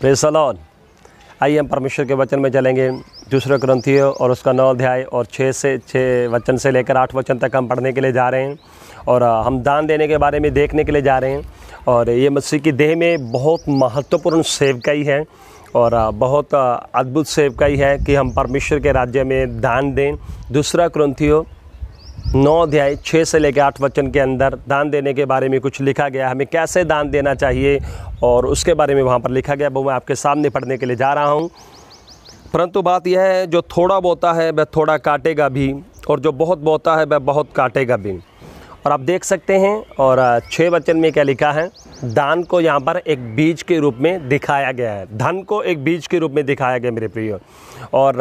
Praise the Lord. आइए हम परमेश्वर के वचन में चलेंगे। दूसरा कुरिन्थियों और उसका 9 अध्याय और 6 वचन से लेकर 8 वचन तक हम पढ़ने के लिए जा रहे हैं और हम दान देने के बारे में देखने के लिए जा रहे हैं। और ये मसीह की देह में बहुत महत्वपूर्ण सेवकाई है और बहुत अद्भुत सेवकाई है कि हम परमेश्वर के राज्य में दान दें। दूसरा कुरिन्थियों 9 अध्याय 6 से लेकर 8 वचन के अंदर दान देने के बारे में कुछ लिखा गया, हमें कैसे दान देना चाहिए और उसके बारे में वहाँ पर लिखा गया, वो मैं आपके सामने पढ़ने के लिए जा रहा हूँ। परंतु बात यह है, जो थोड़ा बोता है वह थोड़ा काटेगा भी, और जो बहुत बोता है वह बहुत काटेगा भी। और आप देख सकते हैं और 6 वचन में क्या लिखा है, दान को यहाँ पर एक बीज के रूप में दिखाया गया है, धन को एक बीज के रूप में दिखाया गया मेरे प्रियो। और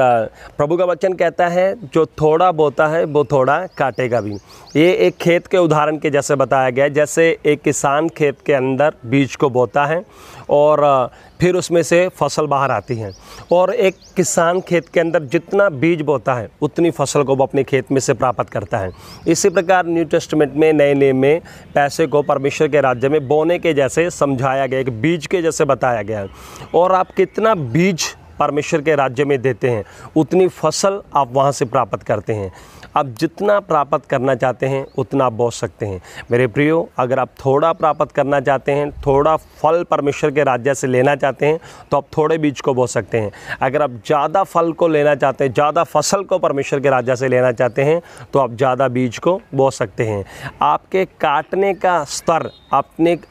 प्रभु का वचन कहता है जो थोड़ा बोता है वो थोड़ा काटेगा भी। ये एक खेत के उदाहरण के जैसे बताया गया है, जैसे एक किसान खेत के अंदर बीज को बोता है और फिर उसमें से फसल बाहर आती है, और एक किसान खेत के अंदर जितना बीज बोता है उतनी फसल को वो अपने खेत में से प्राप्त करता है। इसी प्रकार न्यू टेस्टमेंट में, नए नियम में पैसे को परमेश्वर के राज्य में बोने के जैसे समझाया गया, एक बीज के जैसे बताया गया है। और आप कितना बीज परमेश्वर के राज्य में देते हैं उतनी फसल आप वहाँ से प्राप्त करते हैं। आप जितना प्राप्त करना चाहते हैं उतना आप बो सकते हैं मेरे प्रियो। अगर आप थोड़ा प्राप्त करना चाहते हैं, थोड़ा फल परमेश्वर के राज्य से लेना चाहते हैं, तो आप थोड़े बीज को बो सकते हैं। अगर आप ज़्यादा फल को लेना चाहते हैं, ज़्यादा फसल को परमेश्वर के राज्य से लेना चाहते हैं, तो आप ज़्यादा बीज को बो सकते हैं। आपके काटने का स्तर,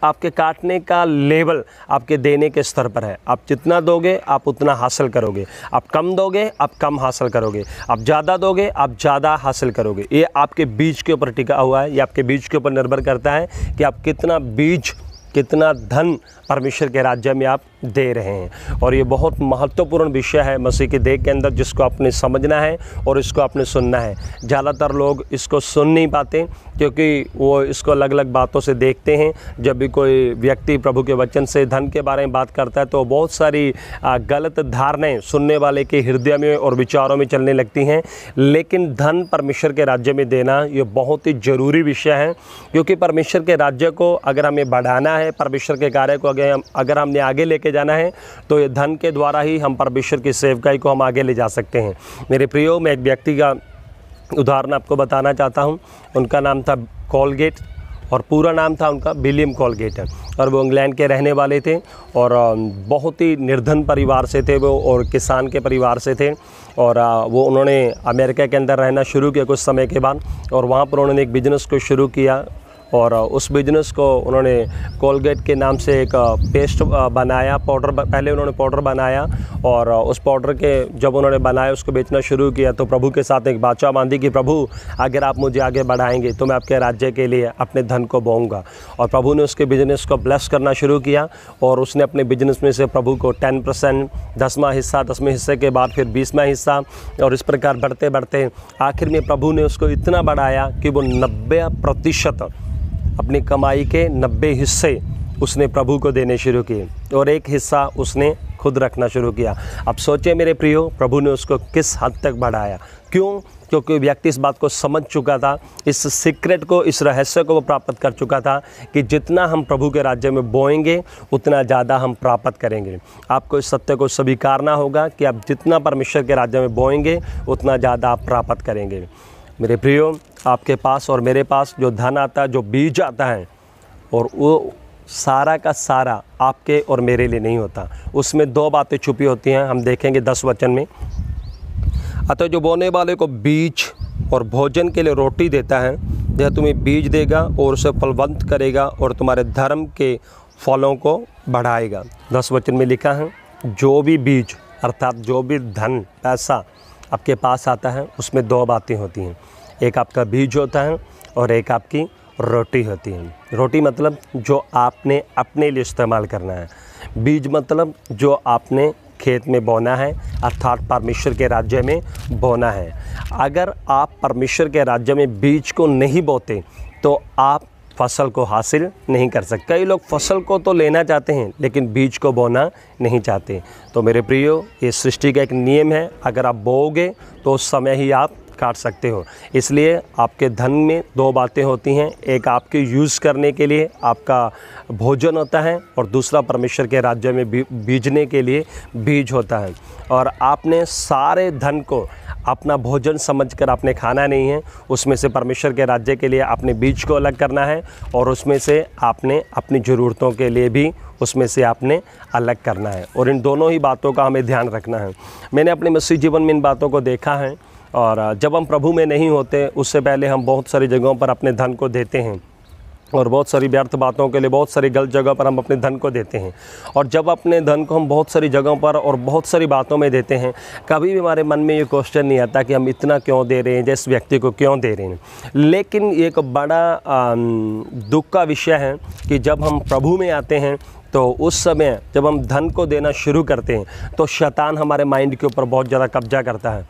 आपके काटने का लेवल आपके देने के स्तर पर है। आप जितना दोगे आप उतना हासिल करोगे, आप कम दोगे आप कम हासिल करोगे, आप ज़्यादा दोगे आप ज़्यादा हासिल करोगे। ये आपके बीज के ऊपर टिका हुआ है, ये आपके बीज के ऊपर निर्भर करता है कि आप कितना बीज, कितना धन परमेश्वर के राज्य में आप दे रहे हैं। और ये बहुत महत्वपूर्ण विषय है मसीह की देह के अंदर, जिसको आपने समझना है और इसको आपने सुनना है। ज़्यादातर लोग इसको सुन नहीं पाते क्योंकि वो इसको अलग अलग बातों से देखते हैं। जब भी कोई व्यक्ति प्रभु के वचन से धन के बारे में बात करता है तो बहुत सारी गलत धारणाएं सुनने वाले के हृदय में और विचारों में चलने लगती हैं। लेकिन धन परमेश्वर के राज्य में देना ये बहुत ही ज़रूरी विषय है, क्योंकि परमेश्वर के राज्य को अगर हमें बढ़ाना है, परमेश्वर के कार्य को अगर हमने आगे लेके जाना है, तो ये धन के द्वारा ही हम परमेश्वर की सेवकाई को हम आगे ले जा सकते हैं। मेरे प्रियो, मैं एक व्यक्ति का उदाहरण आपको बताना चाहता हूं। उनका नाम था कोलगेट और पूरा नाम था उनका विलियम कोलगेट है, और वो इंग्लैंड के रहने वाले थे और बहुत ही निर्धन परिवार से थे वो, और किसान के परिवार से थे। और वो उन्होंने अमेरिका के अंदर रहना शुरू किया कुछ समय के बाद, और वहाँ पर उन्होंने एक बिज़नेस को शुरू किया। और उस बिज़नेस को उन्होंने कोलगेट के नाम से एक पेस्ट बनाया, पाउडर, पहले उन्होंने पाउडर बनाया, और उस पाउडर के जब उन्होंने बनाया उसको बेचना शुरू किया, तो प्रभु के साथ एक बाचा बांधी कि प्रभु अगर आप मुझे आगे बढ़ाएंगे तो मैं आपके राज्य के लिए अपने धन को बोऊंगा। और प्रभु ने उसके बिज़नेस को ब्लेस करना शुरू किया, और उसने अपने बिज़नेस में से प्रभु को 10%, 10वां हिस्सा, 10वें हिस्से के बाद फिर 20वां हिस्सा, और इस प्रकार बढ़ते बढ़ते आखिर में प्रभु ने उसको इतना बढ़ाया कि वो 90% अपनी कमाई के 90 हिस्से उसने प्रभु को देने शुरू किए, और एक हिस्सा उसने खुद रखना शुरू किया। अब सोचिए मेरे प्रियो, प्रभु ने उसको किस हद तक बढ़ाया। क्यों? क्योंकि व्यक्ति इस बात को समझ चुका था, इस सीक्रेट को, इस रहस्य को वो प्राप्त कर चुका था कि जितना हम प्रभु के राज्य में बोएंगे उतना ज़्यादा हम प्राप्त करेंगे। आपको इस सत्य को स्वीकारना होगा कि आप जितना परमेश्वर के राज्य में बोएंगे उतना ज़्यादा आप प्राप्त करेंगे। मेरे प्रियो, आपके पास और मेरे पास जो धन आता है, जो बीज आता है, और वो सारा का सारा आपके और मेरे लिए नहीं होता। उसमें 2 बातें छुपी होती हैं, हम देखेंगे 10 वचन में। अतः जो बोने वाले को बीज और भोजन के लिए रोटी देता है, यह तुम्हें बीज देगा और उसे फलवंत करेगा और तुम्हारे धर्म के फलों को बढ़ाएगा। 10 वचन में लिखा है, जो भी बीज अर्थात जो भी धन, पैसा आपके पास आता है, उसमें 2 बातें होती हैं। एक आपका बीज होता है और एक आपकी रोटी होती है। रोटी मतलब जो आपने अपने लिए इस्तेमाल करना है, बीज मतलब जो आपने खेत में बोना है, अर्थात परमेश्वर के राज्य में बोना है। अगर आप परमेश्वर के राज्य में बीज को नहीं बोते तो आप फसल को हासिल नहीं कर सकते। कई लोग फसल को तो लेना चाहते हैं लेकिन बीज को बोना नहीं चाहते। तो मेरे प्रियो, ये सृष्टि का एक नियम है, अगर आप बोओगे तो उस समय ही आप काट सकते हो। इसलिए आपके धन में दो बातें होती हैं, एक आपके यूज़ करने के लिए आपका भोजन होता है और दूसरा परमेश्वर के राज्य में बीजने के लिए बीज होता है। और आपने सारे धन को अपना भोजन समझकर आपने खाना नहीं है, उसमें से परमेश्वर के राज्य के लिए आपने बीज को अलग करना है और उसमें से आपने अपनी ज़रूरतों के लिए भी उसमें से आपने अलग करना है। और इन दोनों ही बातों का हमें ध्यान रखना है। मैंने अपने मसीह जीवन में इन बातों को देखा है। और जब हम प्रभु में नहीं होते उससे पहले हम बहुत सारी जगहों पर अपने धन को देते हैं और बहुत सारी व्यर्थ बातों के लिए बहुत सारी गलत जगह पर हम अपने धन को देते हैं। और जब अपने धन को हम बहुत सारी जगहों पर और बहुत सारी बातों में देते हैं, कभी भी हमारे मन में ये क्वेश्चन नहीं आता कि हम इतना क्यों दे रहे हैं, जिस व्यक्ति को क्यों दे रहे हैं। लेकिन एक बड़ा दुख का विषय है कि जब हम प्रभु में आते हैं तो उस समय जब हम धन को देना शुरू करते हैं तो शैतान हमारे माइंड के ऊपर बहुत ज़्यादा कब्जा करता है।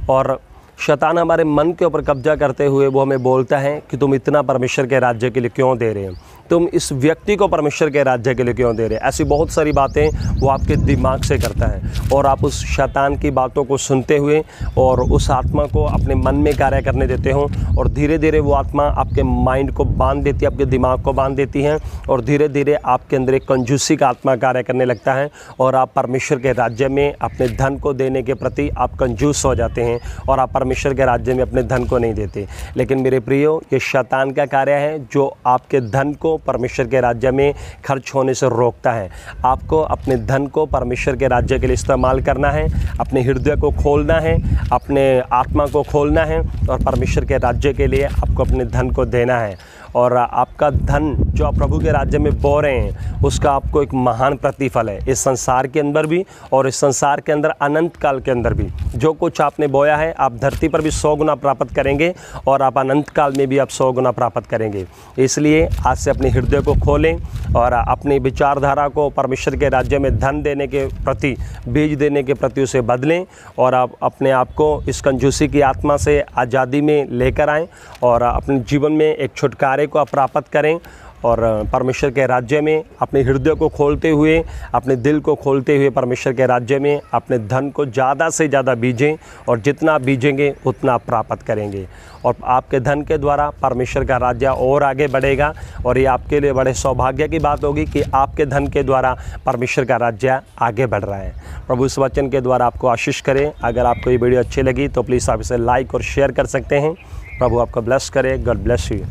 और शैतान हमारे मन के ऊपर कब्जा करते हुए वो हमें बोलता है कि तुम इतना परमेश्वर के राज्य के लिए क्यों दे रहे हो, तुम इस व्यक्ति को परमेश्वर के राज्य के लिए क्यों दे रहे हैं। ऐसी बहुत सारी बातें वो आपके दिमाग से करता है और आप उस शैतान की बातों को सुनते हुए और उस आत्मा को अपने मन में कार्य करने देते हो और धीरे धीरे वो आत्मा आपके माइंड को बांध देती है, आपके दिमाग को बांध देती है और धीरे धीरे आपके अंदर एक कंजूसी का आत्मा कार्य करने लगता है और आप परमेश्वर के राज्य में अपने धन को देने के प्रति आप कंजूस हो जाते हैं और आप परमेश्वर के राज्य में अपने धन को नहीं देते। लेकिन मेरे प्रियो, ये शैतान का कार्य है जो आपके धन को परमेश्वर के राज्य में खर्च होने से रोकता है। आपको अपने धन को परमेश्वर के राज्य के लिए इस्तेमाल करना है, अपने हृदय को खोलना है, अपने आत्मा को खोलना है और परमेश्वर के राज्य के लिए आपको अपने धन को देना है। और आपका धन जो आप प्रभु के राज्य में बो रहे हैं उसका आपको एक महान प्रतिफल है, इस संसार के अंदर भी और इस संसार के अंदर अनंत काल के अंदर भी। जो कुछ आपने बोया है आप धरती पर भी 100 गुना प्राप्त करेंगे और आप अनंत काल में भी आप 100 गुना प्राप्त करेंगे। इसलिए आज से अपने हृदय को खोलें और अपनी विचारधारा को परमेश्वर के राज्य में धन देने के प्रति, बीज देने के प्रति उसे बदलें और आप अपने आप को इस कंजूसी की आत्मा से आज़ादी में लेकर आएँ और अपने जीवन में एक छुटकारे को आप प्राप्त करें और परमेश्वर के राज्य में अपने हृदय को खोलते हुए, अपने दिल को खोलते हुए परमेश्वर के राज्य में अपने धन को ज़्यादा से ज़्यादा बीजें और जितना बीजेंगे उतना आप प्राप्त करेंगे और आपके धन के द्वारा परमेश्वर का राज्य और आगे बढ़ेगा। और ये आपके लिए बड़े सौभाग्य की बात होगी कि आपके धन के द्वारा परमेश्वर का राज्य आगे बढ़ रहा है। प्रभु इस वचन के द्वारा आपको आशीष करें। अगर आपको ये वीडियो अच्छी लगी तो प्लीज़ आप इसे लाइक और शेयर कर सकते हैं। प्रभु आपको ब्लेस करे। God bless you.